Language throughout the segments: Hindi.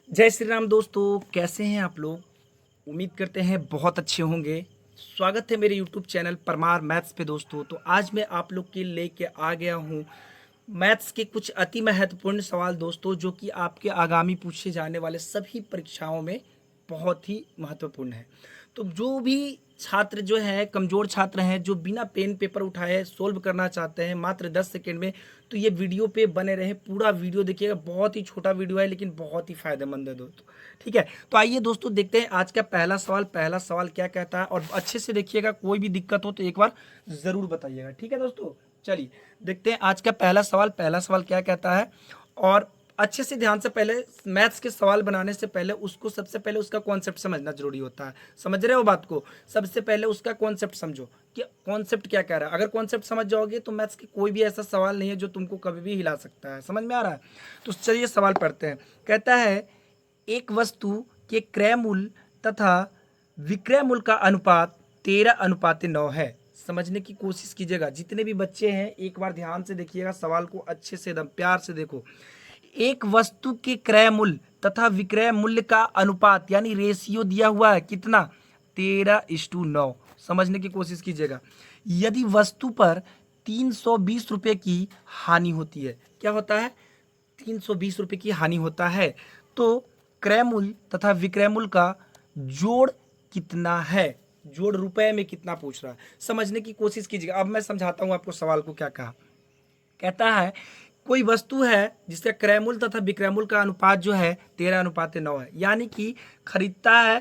जय श्री राम दोस्तों, कैसे हैं आप लोग। उम्मीद करते हैं बहुत अच्छे होंगे। स्वागत है मेरे यूट्यूब चैनल परमार मैथ्स पे दोस्तों। तो आज मैं आप लोग के लेके आ गया हूँ मैथ्स के कुछ अति महत्वपूर्ण सवाल दोस्तों, जो कि आपके आगामी पूछे जाने वाले सभी परीक्षाओं में बहुत ही महत्वपूर्ण है। तो जो भी छात्र जो है कमज़ोर छात्र हैं, जो बिना पेन पेपर उठाए सोल्व करना चाहते हैं मात्र 10 सेकेंड में, तो ये वीडियो पे बने रहे, पूरा वीडियो देखिएगा। बहुत ही छोटा वीडियो है लेकिन बहुत ही फायदेमंद है दोस्तों। ठीक है, तो आइए दोस्तों देखते हैं आज का पहला सवाल। पहला सवाल क्या कहता है, और अच्छे से देखिएगा, कोई भी दिक्कत हो तो एक बार ज़रूर बताइएगा। ठीक है दोस्तों, चलिए देखते हैं आज का पहला सवाल। पहला सवाल क्या कहता है, और अच्छे से ध्यान से, पहले मैथ्स के सवाल बनाने से पहले उसको सबसे पहले उसका कॉन्सेप्ट समझना जरूरी होता है। समझ रहे हो बात को। सबसे पहले उसका कॉन्सेप्ट समझो कि कॉन्सेप्ट क्या कह रहा है। अगर कॉन्सेप्ट समझ जाओगे तो मैथ्स की कोई भी ऐसा सवाल नहीं है जो तुमको कभी भी हिला सकता है। समझ में आ रहा है। तो चलिए सवाल पढ़ते हैं। कहता है एक वस्तु के क्रय मूल्य तथा विक्रय मूल्य का अनुपात 13:9 है। समझने की कोशिश कीजिएगा। जितने भी बच्चे हैं एक बार ध्यान से देखिएगा, सवाल को अच्छे से एकदम प्यार से देखो। एक वस्तु के क्रय मूल्य तथा विक्रय मूल्य का अनुपात यानी रेशियो दिया हुआ है कितना, 13:9। समझने की कोशिश कीजिएगा। यदि वस्तु पर 320 रुपये की हानि होती है, क्या होता है, 320 रुपये की हानि होता है, तो क्रय मूल्य तथा विक्रय मूल्य का जोड़ कितना है। जोड़ रुपए में कितना पूछ रहा है, समझने की कोशिश कीजिएगा। अब मैं समझाता हूं आपको सवाल को क्या कहा। कहता है कोई वस्तु है जिसका क्रय मूल्य तथा विक्रय मूल्य का अनुपात जो है 13:9 है, यानी कि खरीदता है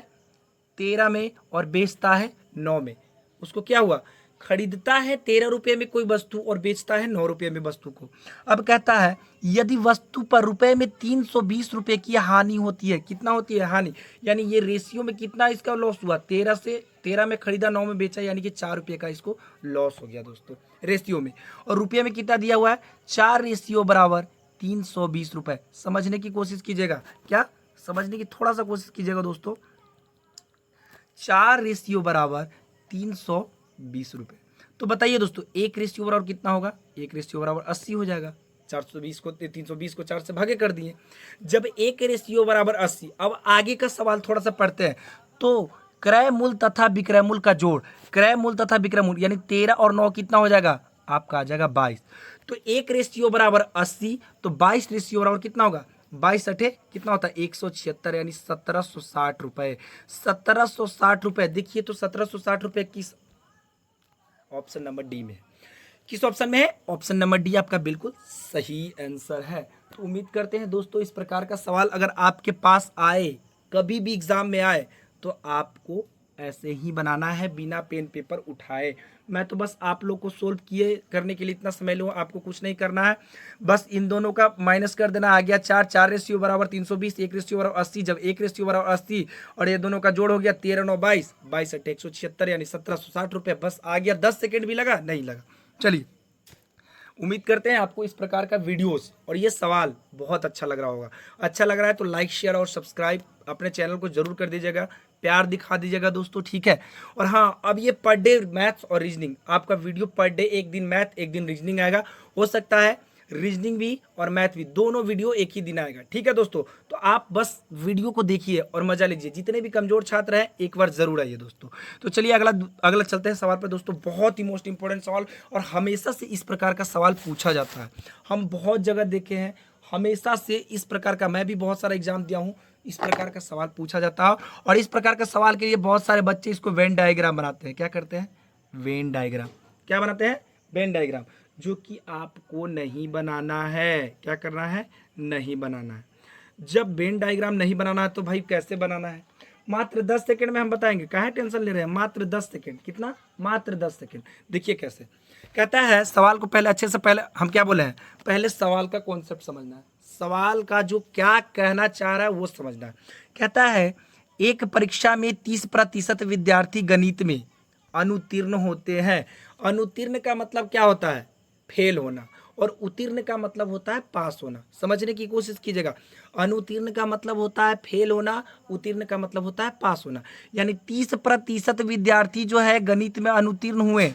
13 में और बेचता है 9 में। उसको क्या हुआ, खरीदता है 13 रुपये में कोई वस्तु और बेचता है 9 रुपये में वस्तु को। अब कहता है यदि वस्तु पर रुपए में 320 रुपये की हानि होती है, कितना होती है हानि, यानी ये रेशियो में कितना इसका लॉस हुआ, 13 में खरीदा 9 में बेचा, यानी कि 4 रुपये का इसको लॉस हो गया दोस्तों रेशियो में। और रुपये में कितना दिया हुआ है, 4 रेशियो बराबर 320 रुपये। समझने की कोशिश कीजिएगा, क्या समझने की थोड़ा सा कोशिश कीजिएगा दोस्तों। 4 रेशियो बराबर 320 रुपये। तो बताइए दोस्तों, 1 रेशियो बराबर कितना होगा, 1 रेशियो बराबर 80 हो जाएगा। 420 को 320 को 4 से भागे कर दिए। जब 1 रेशियो बराबर 80, अब आगे का सवाल थोड़ा सा पढ़ते हैं। तो क्रय मूल्य तथा विक्रय मूल्य का जोड़, क्रय मूल्य तथा विक्रय मूल्य यानी 13 और 9 कितना हो जाएगा, आपका आ जाएगा 22। तो 1 रेशियो बराबर 80, तो 22 रेशियो बराबर कितना होगा, 22 अठे कितना होता है 176, यानी 1760 रुपए। 1760 रुपए। देखिए तो 1760 रुपए किस ऑप्शन नंबर डी में है, किस ऑप्शन में है, ऑप्शन नंबर डी आपका बिल्कुल सही आंसर है। तो उम्मीद करते हैं दोस्तों इस प्रकार का सवाल अगर आपके पास आए, कभी भी एग्जाम में आए, तो आपको ऐसे ही बनाना है बिना पेन पेपर उठाए। मैं तो बस आप लोग को सोल्व किए करने के लिए इतना समय लूँ, आपको कुछ नहीं करना है। बस इन दोनों का माइनस कर देना, आ गया 4, 4 रेशियो बराबर 320, 1 रेशियो बराबर 80। जब 1 रेशियो बराबर 80 और ये दोनों का जोड़ हो गया 13 9 22, 22 अट्ठे 176, यानी 1760 रुपये। बस आ गया, 10 सेकेंड भी लगा नहीं लगा। चलिए, उम्मीद करते हैं आपको इस प्रकार का वीडियोस और ये सवाल बहुत अच्छा लग रहा होगा। अच्छा लग रहा है तो लाइक शेयर और सब्सक्राइब अपने चैनल को जरूर कर दीजिएगा, प्यार दिखा दीजिएगा दोस्तों। ठीक है, और हाँ, अब ये पर डे मैथ्स और रीजनिंग आपका वीडियो पर डे, एक दिन मैथ एक दिन रीजनिंग आएगा। हो सकता है रीजनिंग भी और मैथ भी दोनों वीडियो एक ही दिन आएगा। ठीक है दोस्तों, तो आप बस वीडियो को देखिए और मजा लीजिए। जितने भी कमजोर छात्र हैं एक बार जरूर आइए दोस्तों। तो चलिए अगला अगला चलते हैं सवाल पर दोस्तों। बहुत ही मोस्ट इंपॉर्टेंट सवाल, और हमेशा से इस प्रकार का सवाल पूछा जाता है। हम बहुत जगह देखे हैं, हमेशा से इस प्रकार का, मैं भी बहुत सारा एग्जाम दिया हूँ, इस प्रकार का सवाल पूछा जाता है। और इस प्रकार का सवाल के लिए बहुत सारे बच्चे इसको वेन डायग्राम बनाते हैं। क्या करते हैं, वेन डायग्राम। क्या बनाते हैं, वेन डायग्राम, जो कि आपको नहीं बनाना है। क्या करना है, नहीं बनाना है। जब वेन डायग्राम नहीं बनाना है तो भाई कैसे बनाना है, मात्र 10 सेकंड में हम बताएंगे। काहे टेंशन ले रहे हैं, मात्र 10 सेकंड। कितना, मात्र 10 सेकंड। देखिए कैसे कहता है, सवाल को पहले अच्छे से, पहले हम क्या बोले हैं, पहले सवाल का कॉन्सेप्ट समझना है, सवाल का जो क्या कहना चाह रहा है वो समझना है। कहता है एक परीक्षा में 30% विद्यार्थी गणित में अनुत्तीर्ण होते हैं। अनुत्तीर्ण का मतलब क्या होता है, फेल होना, और उत्तीर्ण का मतलब होता है पास होना। समझने की कोशिश कीजिएगा। अनुत्तीर्ण का मतलब होता है फेल होना, उत्तीर्ण का मतलब होता है पास होना। यानी 30% विद्यार्थी जो है गणित में अनुत्तीर्ण हुए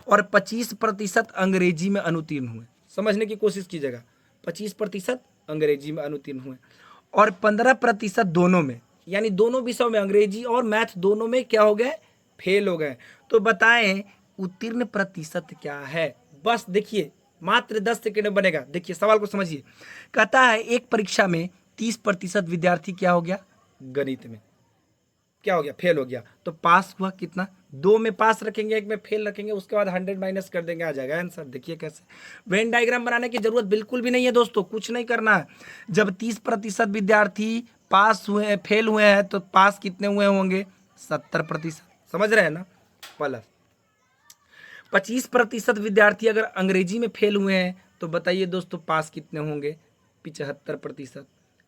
और 25% अंग्रेजी में अनुत्तीर्ण हुए। समझने की कोशिश कीजिएगा, 25% अंग्रेजी में अनुत्तीर्ण हुए और 15% दोनों में, यानी दोनों विषयों में अंग्रेजी और मैथ दोनों में क्या हो गए, फेल हो गए। तो बताएं उत्तीर्ण प्रतिशत क्या है। बस देखिए मात्र 10 सेकेंड में बनेगा। देखिए सवाल को समझिए। कहता है एक परीक्षा में 30% विद्यार्थी क्या हो गया, गणित में क्या हो गया, फेल हो गया। तो पास हुआ कितना, 2 में पास रखेंगे, 1 में फेल रखेंगे, उसके बाद 100 माइनस कर देंगे, आ जाएगा आंसर। देखिए कैसे। वेन डायग्राम बनाने की जरूरत बिल्कुल भी नहीं है दोस्तों, कुछ नहीं करना है। जब 30% विद्यार्थी पास हुए, फेल हुए हैं, तो पास कितने हुए होंगे, 70%। समझ रहे हैं ना। प्लस 25% विद्यार्थी अगर अंग्रेजी में फेल हुए हैं, तो बताइए दोस्तों पास कितने होंगे, 75%।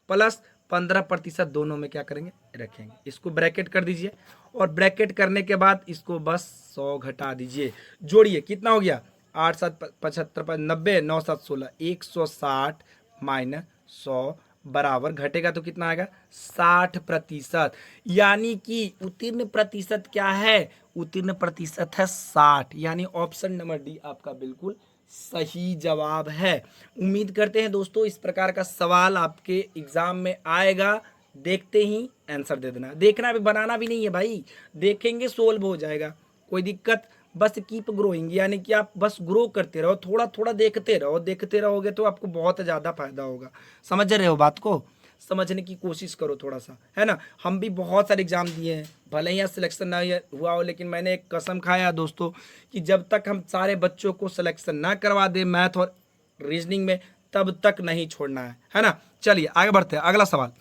प्लस 15% दोनों में क्या करेंगे, रखेंगे। इसको ब्रैकेट कर दीजिए, और ब्रैकेट करने के बाद इसको बस 100 घटा दीजिए। जोड़िए कितना हो गया, 8 7 75 90 9 7 16 160 माइनस 100 बराबर घटेगा तो कितना आएगा, 60%। यानी कि उत्तीर्ण प्रतिशत क्या है, उत्तीर्ण प्रतिशत है 60। यानी ऑप्शन नंबर डी आपका बिल्कुल सही जवाब है। उम्मीद करते हैं दोस्तों इस प्रकार का सवाल आपके एग्जाम में आएगा। देखते ही आंसर दे देना, देखना भी, बनाना भी नहीं है भाई, देखेंगे सोल्व हो जाएगा, कोई दिक्कत। बस कीप ग्रोइंग, यानी कि आप बस ग्रो करते रहो, थोड़ा थोड़ा देखते रहो, देखते रहोगे तो आपको बहुत ज़्यादा फायदा होगा। समझ रहे हो बात को, समझने की कोशिश करो थोड़ा सा, है ना। हम भी बहुत सारे एग्जाम दिए हैं, भले ही यहाँ सिलेक्शन ना हुआ हो, लेकिन मैंने एक कसम खाया दोस्तों कि जब तक हम सारे बच्चों को सिलेक्शन ना करवा दें मैथ और रीजनिंग में, तब तक नहीं छोड़ना है ना। चलिए आगे बढ़ते हैं, अगला सवाल।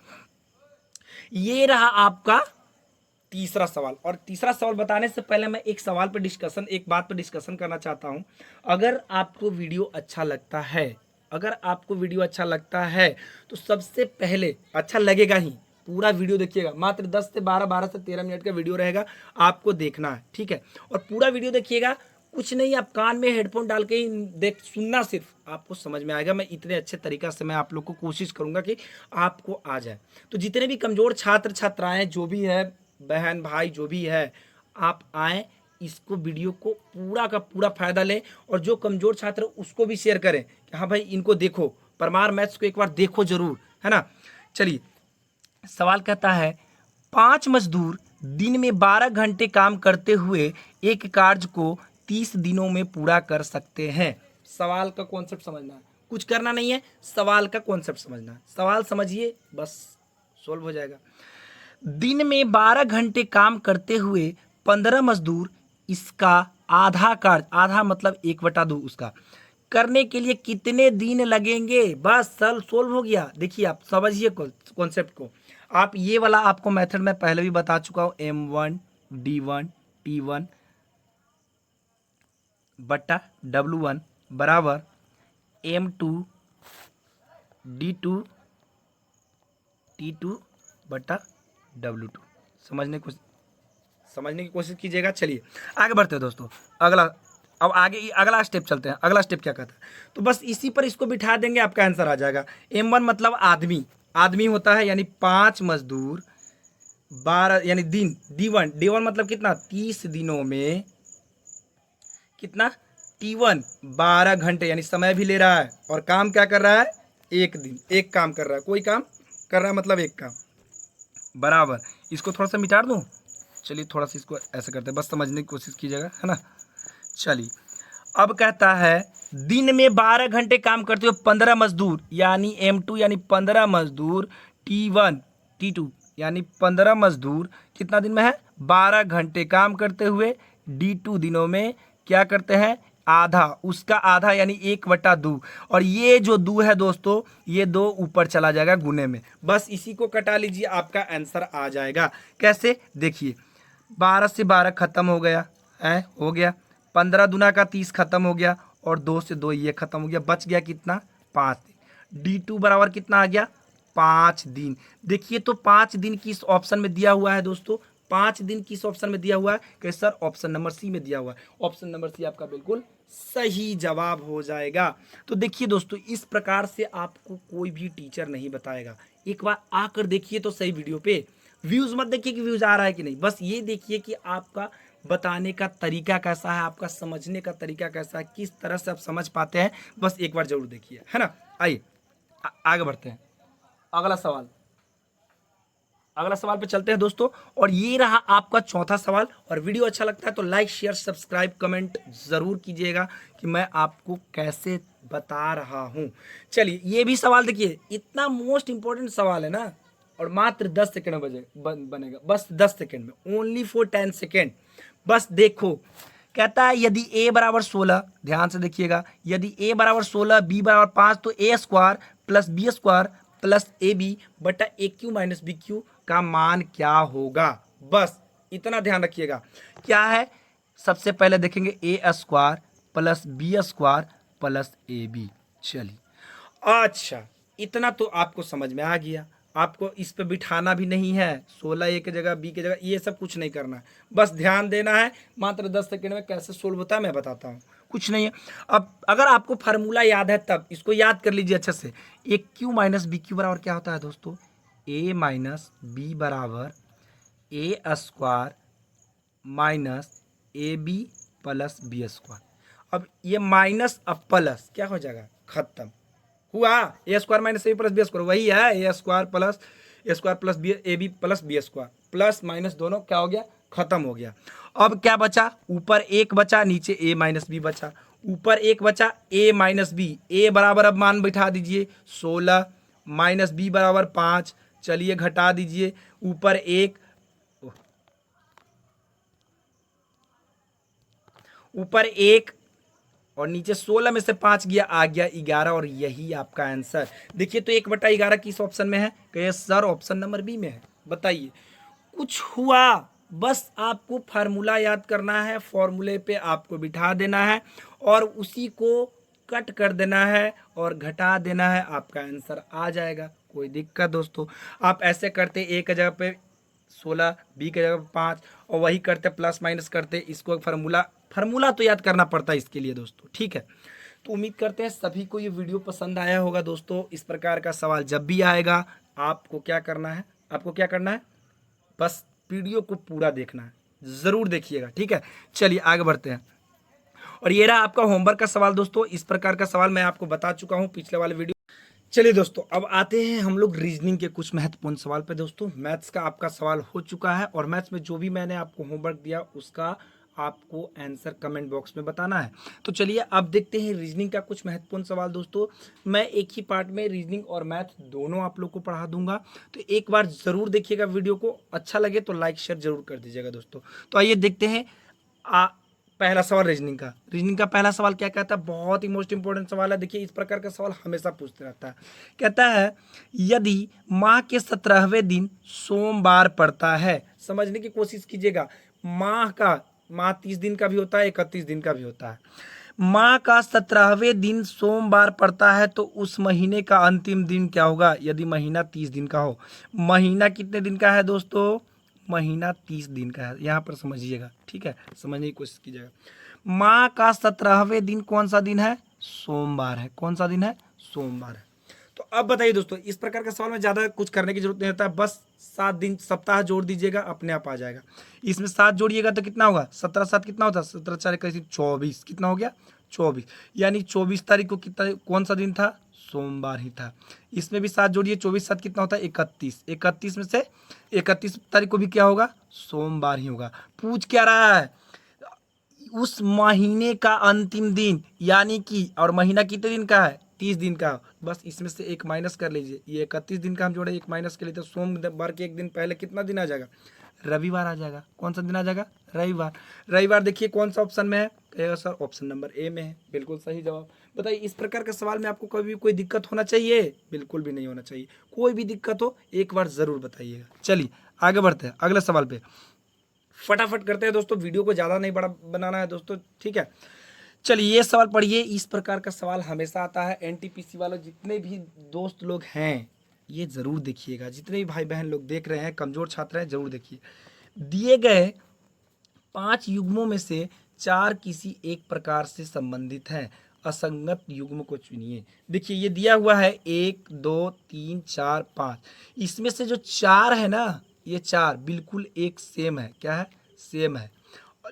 ये रहा आपका तीसरा सवाल। और तीसरा सवाल बताने से पहले मैं एक सवाल पे डिस्कशन, एक बात पे डिस्कशन करना चाहता हूं। अगर आपको वीडियो अच्छा लगता है, अगर आपको वीडियो अच्छा लगता है तो सबसे पहले, अच्छा लगेगा ही, पूरा वीडियो देखिएगा। मात्र 10 से 12, 12 से 13 मिनट का वीडियो रहेगा, आपको देखना है, ठीक है। और पूरा वीडियो देखिएगा, कुछ नहीं, आप कान में हेडफोन डाल के ही देख, सुनना, सिर्फ आपको समझ में आएगा। मैं इतने अच्छे तरीका से मैं आप लोग को कोशिश करूंगा कि आपको आ जाए। तो जितने भी कमजोर छात्र छात्राएं जो भी है, बहन भाई जो भी है, आप आए, इसको वीडियो को पूरा का पूरा फायदा लें। और जो कमजोर छात्र उसको भी शेयर करें कि हाँ भाई इनको देखो, परमार मैथ्स को एक बार देखो जरूर, है ना। चलिए सवाल कहता है 5 मजदूर दिन में 12 घंटे काम करते हुए एक कार्य को 30 दिनों में पूरा कर सकते हैं। सवाल का कॉन्सेप्ट समझना है, कुछ करना नहीं है, सवाल का कॉन्सेप्ट समझना है। सवाल समझिए, बस सोल्व हो जाएगा। दिन में 12 घंटे काम करते हुए 15 मजदूर इसका आधा कार्य, आधा मतलब 1/2 उसका करने के लिए कितने दिन लगेंगे। बस सल सोल्व हो गया। देखिए आप समझिए कॉन्सेप्ट को। आप ये वाला आपको मेथड मैं पहले भी बता चुका हूं, M1 D1 T1 बटा W1 बराबर M2 D2 T2 बटा W2। समझने की कोशिश कीजिएगा। चलिए आगे बढ़ते हैं दोस्तों। अगला, अब आगे अगला स्टेप चलते हैं। अगला स्टेप क्या कहता है, तो बस इसी पर इसको बिठा देंगे, आपका आंसर आ जाएगा। M1 मतलब आदमी, आदमी होता है, यानी 5 मजदूर 12, यानी दिन, D1 मतलब कितना, 30 दिनों में कितना, T1 12 घंटे, यानी समय भी ले रहा है और काम क्या कर रहा है, एक दिन एक काम कर रहा है, कोई काम कर रहा है मतलब एक काम, बराबर। इसको थोड़ा सा मिटा दूं, चलिए थोड़ा सा इसको ऐसे करते हैं, बस समझने की कोशिश कीजिएगा, है ना। चलिए अब कहता है दिन में 12 घंटे काम करते हुए 15 मजदूर, यानी M2 यानी 15 मजदूर, T1 T2 यानी 15 मजदूर कितना दिन में है, 12 घंटे काम करते हुए D2 दिनों में क्या करते हैं, आधा, उसका आधा यानी 1/2। और ये जो 2 है दोस्तों, ये 2 ऊपर चला जाएगा गुने में, बस इसी को कटा लीजिए, आपका आंसर आ जाएगा। कैसे, देखिए 12 से 12 खत्म हो गया है, हो गया, 15 दूना का 30 खत्म हो गया, और 2 से 2 ये खत्म हो गया, बच गया कितना, 5 दिन। D2 बराबर कितना आ गया, 5 दिन। देखिए तो 5 दिन किस ऑप्शन में दिया हुआ है दोस्तों, 5 दिन किस ऑप्शन में दिया हुआ है, कि सर ऑप्शन नंबर सी में दिया हुआ है। ऑप्शन नंबर सी आपका बिल्कुल सही जवाब हो जाएगा। तो देखिए दोस्तों इस प्रकार से आपको कोई भी टीचर नहीं बताएगा, एक बार आकर देखिए तो सही वीडियो पे। व्यूज मत देखिए कि व्यूज आ रहा है कि नहीं, बस ये देखिए कि आपका बताने का तरीका कैसा है, आपका समझने का तरीका कैसा है, किस तरह से आप समझ पाते हैं, बस एक बार जरूर देखिए, है ना। आइए आगे बढ़ते हैं। अगला सवाल, अगला सवाल पे चलते हैं दोस्तों। और ये रहा आपका चौथा सवाल। और वीडियो अच्छा लगता है तो लाइक शेयर सब्सक्राइब कमेंट जरूर कीजिएगा कि मैं आपको कैसे बता रहा हूं। चलिए ये भी सवाल देखिए, इतना मोस्ट इंपॉर्टेंट सवाल है ना, और मात्र 10 सेकेंड में बनेगा, बस 10 सेकेंड में, ओनली फॉर 10 सेकेंड। बस देखो, कहता है यदि a बराबर 16, ध्यान से देखिएगा, यदि a बराबर 16 b बराबर 5 तो a square plus B square plus A B बटा A Q minus B Q का मान क्या होगा। बस इतना ध्यान रखिएगा। क्या है, सबसे पहले देखेंगे A square plus B square plus A B. चलिए अच्छा, इतना तो आपको समझ में आ गया। आपको इस पे बिठाना भी नहीं है, 16 ए की जगह बी की जगह, ये सब कुछ नहीं करना है, बस ध्यान देना है। मात्र 10 सेकंड में कैसे सोल्व होता है मैं बताता हूँ, कुछ नहीं है। अब अगर आपको फार्मूला याद है तब इसको याद कर लीजिए अच्छे से। A Q minus B cube बराबर क्या होता है दोस्तों, ए माइनस बी बराबर A square minus A B plus B square. अब ये माइनस अब प्लस क्या हो जाएगा, खत्म हुआ। A square minus A plus B square वही है, A square plus B A B plus B square, plus minus दोनों क्या हो गया, खत्म हो गया। अब क्या बचा, ऊपर एक बचा नीचे ए माइनस बी बचा, ऊपर एक बचा ए माइनस बी, ए बराबर अब मान बैठा दीजिए 16 माइनस बी बराबर 5, चलिए घटा दीजिए, ऊपर एक और नीचे 16 में से 5 गया, आ गया 11, और यही आपका आंसर। देखिए तो 1/11 किस ऑप्शन में है, कहिए सर ऑप्शन नंबर बी में है। बताइए कुछ हुआ, बस आपको फार्मूला याद करना है, फॉर्मूले पे आपको बिठा देना है और उसी को कट कर देना है और घटा देना है, आपका आंसर आ जाएगा। कोई दिक्कत दोस्तों, आप ऐसे करते ए की जगह पे 16 बी की जगह 5 और वही करते प्लस माइनस करते, इसको फार्मूला तो याद करना पड़ता है इसके लिए दोस्तों, ठीक है। तो उम्मीद करते हैं सभी को ये वीडियो पसंद आया होगा दोस्तों। इस प्रकार का सवाल जब भी आएगा आपको क्या करना है, बस वीडियो को पूरा देखना है, ज़रूर देखिएगा, ठीक है। चलिए आगे बढ़ते हैं। और ये रहा आपका होमवर्क का सवाल दोस्तों। इस प्रकार का सवाल मैं आपको बता चुका हूँ पिछले वाले वीडियो। चलिए दोस्तों अब आते हैं हम लोग रीजनिंग के कुछ महत्वपूर्ण सवाल पे दोस्तों। मैथ्स का आपका सवाल हो चुका है और मैथ्स में जो भी मैंने आपको होमवर्क दिया उसका आपको आंसर कमेंट बॉक्स में बताना है। तो चलिए अब देखते हैं रीजनिंग का कुछ महत्वपूर्ण सवाल दोस्तों। मैं एक ही पार्ट में रीजनिंग और मैथ दोनों आप लोग को पढ़ा दूंगा, तो एक बार ज़रूर देखिएगा वीडियो को, अच्छा लगे तो लाइक शेयर जरूर कर दीजिएगा दोस्तों। तो आइए देखते हैं पहला सवाल रीजनिंग का पहला सवाल क्या कहता है, बहुत ही मोस्ट इंपॉर्टेंट सवाल है। देखिए इस प्रकार का सवाल हमेशा पूछते रहता है। कहता है यदि माह के 17वें दिन सोमवार पड़ता है, समझने की कोशिश कीजिएगा। माह 30 दिन का भी होता है, 31 दिन का भी होता है। माह का 17वें दिन सोमवार पड़ता है तो उस महीने का अंतिम दिन क्या होगा, यदि महीना 30 दिन का हो। महीना कितने दिन का है दोस्तों, महीना 30 दिन का है, यहाँ पर समझिएगा, ठीक है, समझने की कोशिश कीजिएगा। माह का 17वें दिन कौन सा दिन है, सोमवार है। कौन सा दिन है, सोमवार है। तो अब बताइए दोस्तों, इस प्रकार का सवाल में ज़्यादा कुछ करने की जरूरत नहीं होता है, बस 7 दिन सप्ताह जोड़ दीजिएगा, अपने आप आ जाएगा। इसमें 7 जोड़िएगा तो कितना होगा, 17 7 कितना होता है, 17 4 कैसे 24, कितना हो गया 24, यानी 24 तारीख को कितना कौन सा दिन था, सोमवार ही था। इसमें भी 7 जोड़िए, 24 7 कितना होता है 31, 31 में से 31 तारीख को भी क्या होगा, सोमवार ही होगा। पूछ क्या रहा है, उस महीने का अंतिम दिन, यानी कि, और महीना कितने दिन का है, 30 दिन का। बस इसमें से एक माइनस कर लीजिए, ये 31 दिन का हम जोड़े, एक माइनस कर लीजिए तो सोमवार के एक दिन पहले कितना दिन आ जाएगा, रविवार आ जाएगा। कौन सा दिन आ जाएगा, रविवार देखिए कौन सा ऑप्शन में है, कहेगा सर ऑप्शन नंबर ए में है, बिल्कुल सही जवाब। बताइए इस प्रकार के सवाल में आपको कभी कोई दिक्कत होना चाहिए, बिल्कुल भी नहीं होना चाहिए। कोई भी दिक्कत हो एक बार ज़रूर बताइएगा। चलिए आगे बढ़ते हैं अगले सवाल पे, फटाफट करते हैं दोस्तों, वीडियो को ज़्यादा नहीं बड़ा बनाना है दोस्तों, ठीक है। चलिए ये सवाल पढ़िए। इस प्रकार का सवाल हमेशा आता है, एनटीपीसी वालों जितने भी दोस्त लोग हैं ये ज़रूर देखिएगा, जितने भी भाई बहन लोग देख रहे हैं, कमज़ोर छात्र हैं, ज़रूर देखिए। दिए गए 5 युग्मों में से 4 किसी एक प्रकार से संबंधित हैं, असंगत युग्म को चुनिए। देखिए ये दिया हुआ है 1 2 3 4 5, इसमें से जो 4 है ना, ये 4 बिल्कुल एक सेम है, क्या है, सेम है,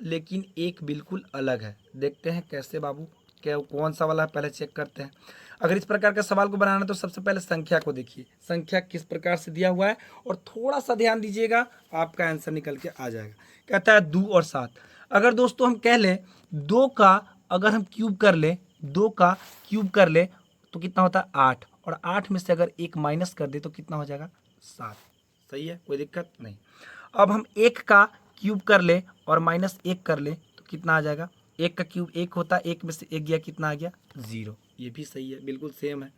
लेकिन एक बिल्कुल अलग है। देखते हैं कैसे बाबू, क्या कौन सा वाला है पहले चेक करते हैं। अगर इस प्रकार का सवाल को बनाना है तो सबसे पहले संख्या को देखिए, संख्या किस प्रकार से दिया हुआ है और थोड़ा सा ध्यान दीजिएगा, आपका आंसर निकल के आ जाएगा। कहता है 2 और 7। अगर दोस्तों हम कह लें 2 का अगर हम क्यूब कर ले, 2 का क्यूब कर ले तो कितना होता है 8, और 8 में से अगर 1 माइनस कर दे तो कितना हो जाएगा 7। सही है, कोई दिक्कत नहीं। अब हम 1 का क्यूब कर ले और माइनस 1 कर ले तो कितना आ जाएगा, 1 का क्यूब 1 होता है, 1 में से 1 गया कितना आ गया 0। ये भी सही है, बिल्कुल सेम है।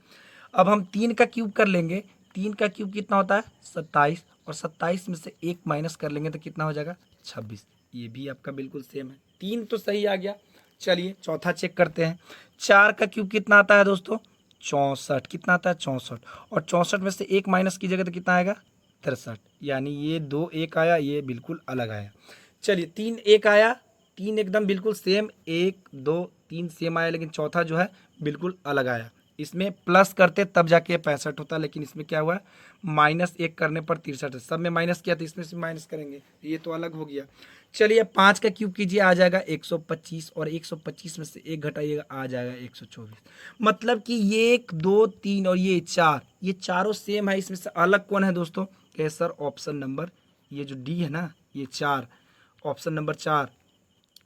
अब हम 3 का क्यूब कर लेंगे, 3 का क्यूब कितना होता है 27, और 27 में से 1 माइनस कर लेंगे तो कितना हो जाएगा 26। ये भी आपका बिल्कुल सेम है, 3 तो सही आ गया। चलिए चौथा चेक करते हैं। 4 का क्यूब कितना आता है दोस्तों 64, कितना आता है 64, और 64 में से 1 माइनस कीजिएगा तो कितना आएगा 63। यानी ये 2 1 आया, ये बिल्कुल अलग आया। चलिए 3 1 आया, 3 एकदम बिल्कुल सेम, 1 2 3 सेम आया, लेकिन चौथा जो है बिल्कुल अलग आया। इसमें प्लस करते तब जाके 65 होता, लेकिन इसमें क्या हुआ माइनस 1 करने पर 63 है। सब में माइनस किया तो इसमें से माइनस करेंगे, ये तो अलग हो गया। चलिए 5 का क्यूब कीजिए, आ जाएगा 125, और 125 में से 1 घटाइएगा आ जाएगा 124। मतलब कि ये 1 2 3 और ये 4, ये चारों सेम है। इसमें से अलग कौन है दोस्तों, कहे सर ऑप्शन नंबर ये जो डी है ना, ये 4, ऑप्शन नंबर 4,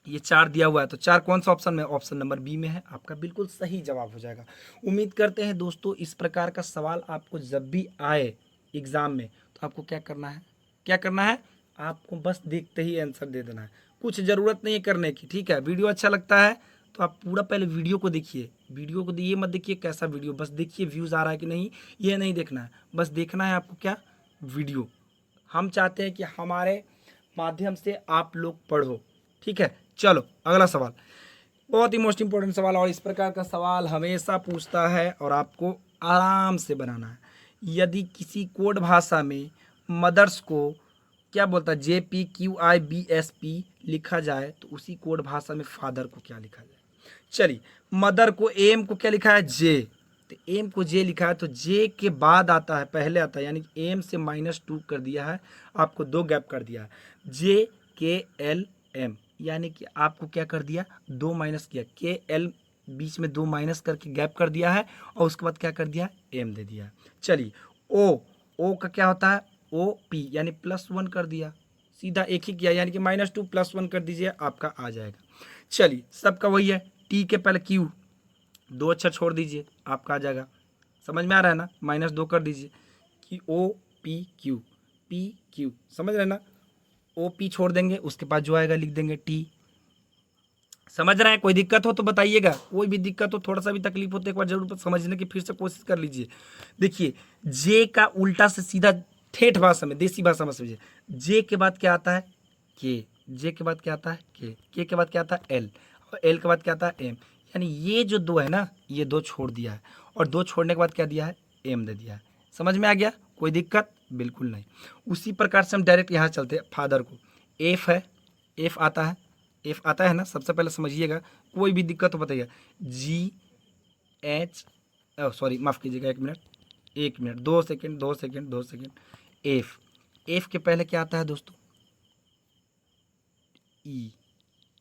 ये 4 दिया हुआ है, तो 4 कौन सा ऑप्शन में, ऑप्शन नंबर बी में है। आपका बिल्कुल सही जवाब हो जाएगा। उम्मीद करते हैं दोस्तों इस प्रकार का सवाल आपको जब भी आए एग्ज़ाम में तो आपको क्या करना है, क्या करना है, आपको बस देखते ही आंसर दे देना है, कुछ ज़रूरत नहीं है करने की। ठीक है, वीडियो अच्छा लगता है तो आप पूरा पहले वीडियो को देखिए, वीडियो को ये मत देखिए कैसा वीडियो, बस देखिए व्यूज़ आ रहा है कि नहीं, ये नहीं देखना है, बस देखना है आपको क्या, वीडियो। हम चाहते हैं कि हमारे माध्यम से आप लोग पढ़ो। ठीक है, चलो अगला सवाल, बहुत ही मोस्ट इंपॉर्टेंट सवाल, और इस प्रकार का सवाल हमेशा पूछता है और आपको आराम से बनाना है। यदि किसी कोड भाषा में मदर्स को क्या बोलता है JPQIBSP लिखा जाए तो उसी कोड भाषा में फादर को क्या लिखा जाए। चलिए मदर को एम को क्या लिखा है जे, तो एम को जे लिखा है तो जे के बाद आता है, पहले आता है, यानी एम से -2 कर दिया है, आपको 2 गैप कर दिया है, JKLM, यानी कि आपको क्या कर दिया 2 माइनस किया, KL बीच में 2 माइनस करके गैप कर दिया है, और उसके बाद क्या कर दिया एम दे दिया। चलिए ओ का क्या होता है OP, यानी +1 कर दिया, सीधा एक ही किया, यानी कि -2 +1 कर दीजिए आपका आ जाएगा। चलिए सबका वही है, टी के पहले क्यू, 2 अक्षर छोड़ दीजिए आपका आ जाएगा, समझ में आ रहा है ना, -2 कर दीजिए कि OPQ, PQ, समझ रहे हैं ना, OP छोड़ देंगे, उसके बाद जो आएगा लिख देंगे T। समझ रहे हैं, कोई दिक्कत हो तो बताइएगा, कोई भी दिक्कत हो, थोड़ा सा भी तकलीफ हो तो एक बार जरूर समझने की फिर से कोशिश कर लीजिए। देखिए जे का उल्टा से सीधा ठेठ भाषा में, देसी भाषा में समझिए, जे के बाद क्या आता है के, जे के बाद क्या आता है के के बाद क्या आता है एल, और एल के बाद क्या आता है एम, यानी ये जो 2 है ना, ये 2 छोड़ दिया है, और 2 छोड़ने के बाद क्या दिया है एम दे दिया है। समझ में आ गया, कोई दिक्कत बिल्कुल नहीं। उसी प्रकार से हम डायरेक्ट यहाँ चलते हैं, फादर को एफ है, एफ आता है, एफ आता है ना, सबसे पहले समझिएगा, कोई भी दिक्कत हो बताइएगा। GH, सॉरी माफ़ कीजिएगा, 1 minute 2 second 2 second 2 second, F के पहले क्या आता है दोस्तों ई,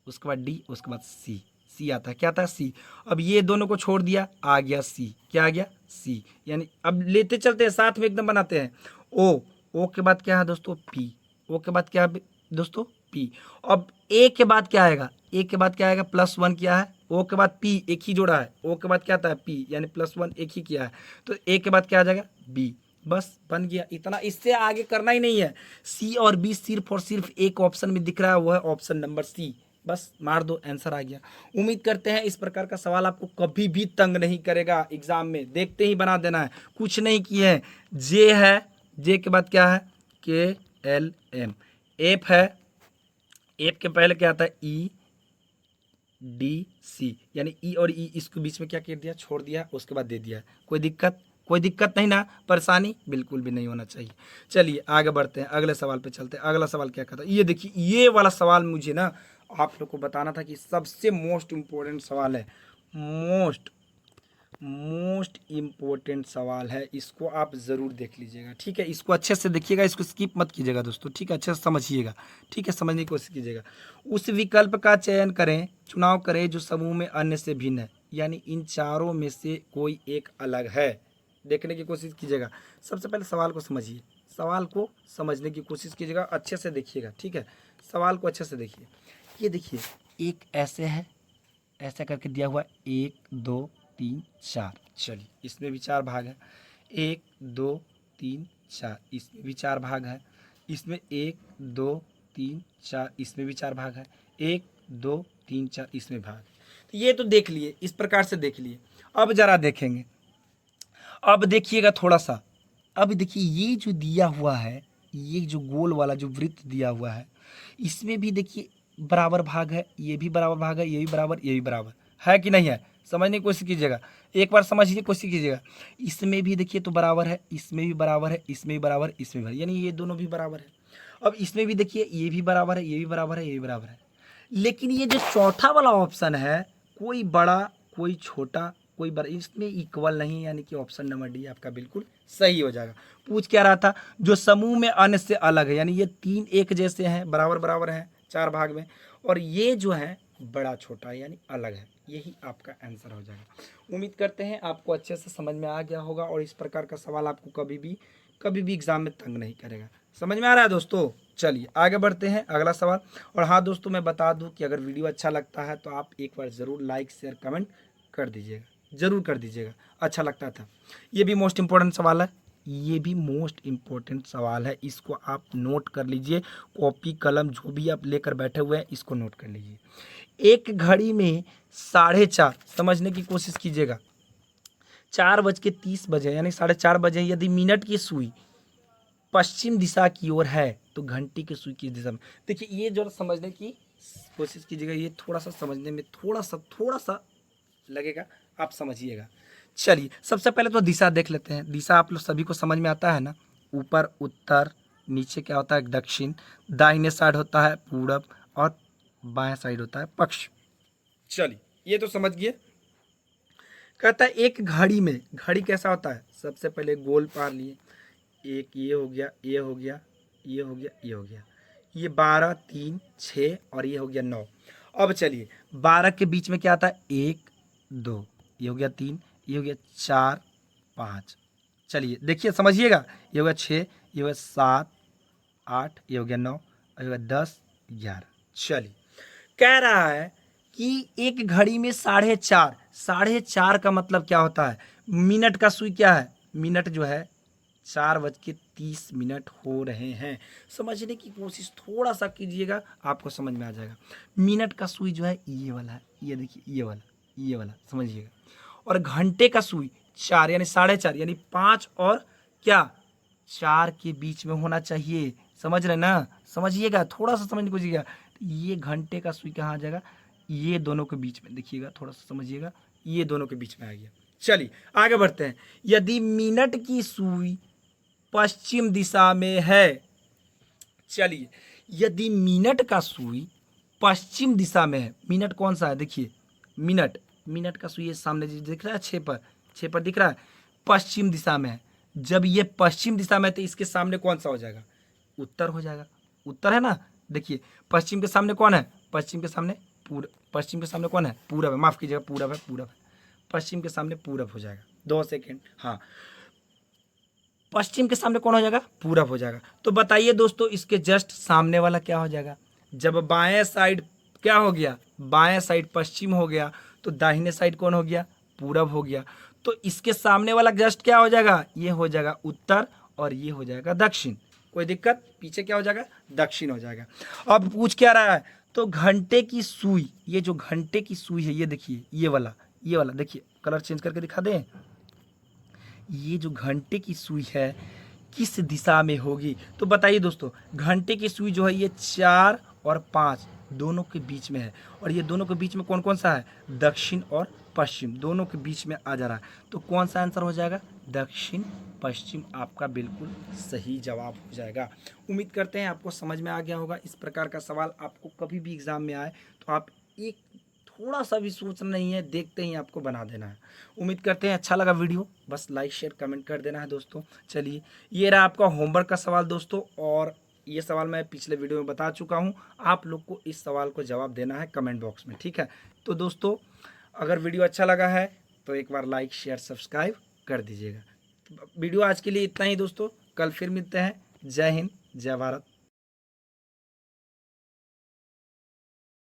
उसके बाद डी, उसके बाद सी आता है, क्या आता है सी। अब ये दोनों को छोड़ दिया, आ गया सी, क्या आ गया सी, यानी अब लेते चलते हैं साथ में एकदम बनाते हैं। ओ के बाद क्या है दोस्तों पी, ओ के बाद क्या है दोस्तों पी। अब ए के बाद क्या आएगा, ए के बाद क्या आएगा +1 किया है, ओ के बाद पी एक ही जोड़ा है, ओ के बाद क्या आता है पी, यानी +1 एक ही किया है, तो ए के बाद क्या आ जाएगा बी, बस बन गया इतना, इससे आगे करना ही नहीं है। सी और बी सिर्फ और सिर्फ एक ऑप्शन में दिख रहा है, वो है ऑप्शन नंबर सी, बस मार दो आंसर आ गया। उम्मीद करते हैं इस प्रकार का सवाल आपको कभी भी तंग नहीं करेगा एग्जाम में, देखते ही बना देना है, कुछ नहीं किए हैं। जे है, जे के बाद क्या है KLM, एफ है, एफ के पहले क्या आता है EDC, यानी ई और ई इसको बीच में क्या कर दिया छोड़ दिया, उसके बाद दे दिया। कोई दिक्कत नहीं ना, परेशानी बिल्कुल भी नहीं होना चाहिए। चलिए आगे बढ़ते हैं, अगले सवाल पे चलते हैं। अगला सवाल क्या कहता है, ये देखिए, ये वाला सवाल मुझे ना आप लोग को बताना था कि सबसे मोस्ट इम्पोर्टेंट सवाल है, मोस्ट इम्पोर्टेंट सवाल है, इसको आप ज़रूर देख लीजिएगा। ठीक है, इसको अच्छे से देखिएगा, इसको स्किप मत कीजिएगा दोस्तों। ठीक है, अच्छे से समझिएगा, ठीक है, समझने की कोशिश कीजिएगा। उस विकल्प का चयन करें, चुनाव करें जो समूह में अन्य से भिन्न है। यानी इन चारों में से कोई एक अलग है। देखने की कोशिश कीजिएगा। सबसे पहले सवाल को समझिए, सवाल को समझने की कोशिश कीजिएगा, अच्छे से देखिएगा, ठीक है। सवाल को अच्छे से देखिए। ये देखिए एक ऐसे है, ऐसा करके दिया हुआ 1 2 3 4। चलिए इसमें भी 4 भाग है। 1 2 3 4, इसमें भी 4 भाग है। इसमें 1 2 3 4, इसमें भी 4 भाग है। 1 2 3 4, इसमें भाग है। तो ये तो देख लिए, इस प्रकार से देख लिए। अब जरा देखेंगे, अब देखिएगा थोड़ा सा। अब देखिए ये जो दिया हुआ है, ये जो गोल वाला जो वृत्त दिया हुआ है, इसमें भी देखिए बराबर भाग है, ये भी बराबर भाग है, ये भी बराबर, ये भी बराबर है कि नहीं है। समझने की कोशिश कीजिएगा, एक बार समझिए कोशिश कीजिएगा। इसमें भी देखिए तो बराबर है, इसमें भी बराबर है, इसमें भी बराबर, इसमें भी बराबर, यानी ये दोनों भी बराबर है। अब इसमें भी देखिए ये भी बराबर है, ये भी बराबर है, ये भी बराबर है। लेकिन ये जो चौथा वाला ऑप्शन है, कोई बड़ा कोई छोटा कोई बड़ा, इसमें इक्वल नहीं, यानी कि ऑप्शन नंबर डी आपका बिल्कुल सही हो जाएगा। पूछ क्या रहा था, जो समूह में अन्य से अलग है, यानी ये 3 एक जैसे हैं, बराबर बराबर हैं 4 भाग में, और ये जो है बड़ा छोटा यानी अलग है। यही आपका आंसर हो जाएगा। उम्मीद करते हैं आपको अच्छे से समझ में आ गया होगा, और इस प्रकार का सवाल आपको कभी भी एग्जाम में तंग नहीं करेगा। समझ में आ रहा है दोस्तों। चलिए आगे बढ़ते हैं, अगला सवाल। और हाँ दोस्तों, मैं बता दूं कि अगर वीडियो अच्छा लगता है तो आप एक बार ज़रूर लाइक शेयर कमेंट कर दीजिएगा, ज़रूर कर दीजिएगा, अच्छा लगता था। ये भी मोस्ट इम्पोर्टेंट सवाल है, ये भी मोस्ट इम्पोर्टेंट सवाल है, इसको आप नोट कर लीजिए। कॉपी कलम जो भी आप लेकर बैठे हुए हैं, इसको नोट कर लीजिए। एक घड़ी में 4:30, समझने की कोशिश कीजिएगा, 4:30 यानी 4:30 बजे यदि मिनट की सुई पश्चिम दिशा की ओर है तो घंटी की सुई किस दिशा में। देखिए ये जो समझने की कोशिश कीजिएगा, ये थोड़ा सा समझने में थोड़ा सा लगेगा, आप समझिएगा। चलिए सबसे पहले तो दिशा देख लेते हैं। दिशा आप लोग सभी को समझ में आता है ना, ऊपर उत्तर, नीचे क्या होता है दक्षिण, दाहिने साइड होता है पूरब, और बाएं साइड होता है पश्चिम। चलिए ये तो समझ गए। कहता है एक घड़ी में, घड़ी कैसा होता है, सबसे पहले गोल पार लिए, एक ये हो गया, ये हो गया, ये हो गया, ये हो गया, ये 12 3 6, और ये हो गया 9। अब चलिए 12 के बीच में क्या आता है 1 2, ये हो गया 3, ये हो गया 4 5। चलिए देखिए समझिएगा, ये हो गया 6, ये हो गया 7 8, ये हो गया 9, और ये हो गया 10 11। चलिए कह रहा है कि एक घड़ी में 4:30, 4:30 का मतलब क्या होता है, मिनट का सुई क्या है, मिनट जो है 4:30 हो रहे हैं। समझने की कोशिश थोड़ा सा कीजिएगा, आपको समझ में आ जाएगा। मिनट का सुई जो है ये वाला है, ये देखिए ये वाला समझिएगा। और घंटे का सुई 4 यानी 4:30, यानी 5 और क्या 4 के बीच में होना चाहिए। समझ रहे ना, समझिएगा, थोड़ा सा समझने को कीजिएगा। ये घंटे का सुई कहाँ आ जाएगा, ये दोनों के बीच में, देखिएगा थोड़ा सा समझिएगा, ये दोनों के बीच में आ गया। चलिए आगे बढ़ते हैं। यदि मिनट की सुई पश्चिम दिशा में है, चलिए यदि मिनट का सुई पश्चिम दिशा में है, मिनट कौन सा है, देखिए मिनट का सुई सामने दिख रहा है, 6 पर दिख रहा है, पश्चिम दिशा में है। जब ये पश्चिम दिशा में है तो इसके सामने कौन सा हो जाएगा, उत्तर हो जाएगा। उत्तर है ना, देखिए पश्चिम के सामने कौन है, पश्चिम के सामने कौन है, पूरब है, माफ कीजिएगा पूरब है, पश्चिम के सामने पूरब हो जाएगा। 2 सेकेंड, हाँ पश्चिम के सामने कौन हो जाएगा, पूरब हो जाएगा। तो बताइए दोस्तों इसके जस्ट सामने वाला क्या हो जाएगा। जब बाएं साइड क्या हो गया, बाएं साइड पश्चिम हो गया, तो दाहिने साइड कौन हो गया, पूरब हो गया। तो इसके सामने वाला जस्ट क्या हो जाएगा, ये हो जाएगा उत्तर, और ये हो जाएगा दक्षिण। कोई दिक्कत, पीछे क्या हो जाएगा, दक्षिण हो जाएगा। अब पूछ क्या रहा है, तो घंटे की सुई, ये जो घंटे की सुई है, ये देखिए ये वाला देखिए, कलर चेंज करके दिखा दें। ये जो घंटे की सुई है किस दिशा में होगी, तो बताइए दोस्तों, घंटे की सुई जो है ये 4 और 5 दोनों के बीच में है, और ये दोनों के बीच में कौन कौन सा है, दक्षिण और पश्चिम दोनों के बीच में आ जा रहा है। तो कौन सा आंसर हो जाएगा, दक्षिण पश्चिम आपका बिल्कुल सही जवाब हो जाएगा। उम्मीद करते हैं आपको समझ में आ गया होगा। इस प्रकार का सवाल आपको कभी भी एग्जाम में आए तो आप एक थोड़ा सा भी सोचना नहीं है, देखते ही आपको बना देना है। उम्मीद करते हैं अच्छा लगा वीडियो, बस लाइक शेयर कमेंट कर देना है दोस्तों। चलिए ये रहा आपका होमवर्क का सवाल दोस्तों, और ये सवाल मैं पिछले वीडियो में बता चुका हूँ। आप लोग को इस सवाल को जवाब देना है कमेंट बॉक्स में, ठीक है। तो दोस्तों अगर वीडियो अच्छा लगा है तो एक बार लाइक शेयर सब्सक्राइब कर दीजिएगा। वीडियो आज के लिए इतना ही दोस्तों, कल फिर मिलते हैं। जय हिंद, जय भारत।